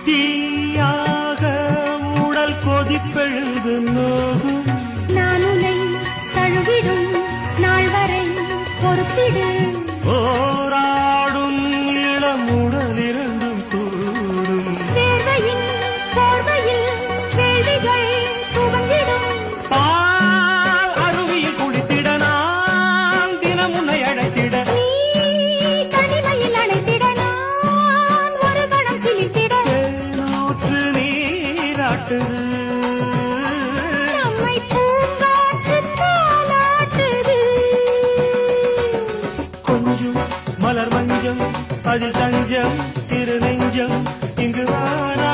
தீயாக உடல் கொதிப்பெழுது நோகும். நான் உன்னை தழுவிடும் நாள் வரை பொறுத்திடு. போராடும் இளம் உடல் இரண்டும் கூடும். வேர்வையின் போர்வையில் கேள்விகள் துவங்கிடும். பால் அருவியில் குளித்திட நான் தினம் உன்னை அழைத்திட. நீ தனிமையில் அழைத்திட நான் ஒரு கணம் சிலிர்த்திட. தேனூற்று நீராட்டுது. நம்மை பூங்காற்று தாலாட்டுது. கொஞ்சம் மலர் மஞ்சம் அதில் தஞ்சம் திரு நெஞ்சம் இங்கு வாரா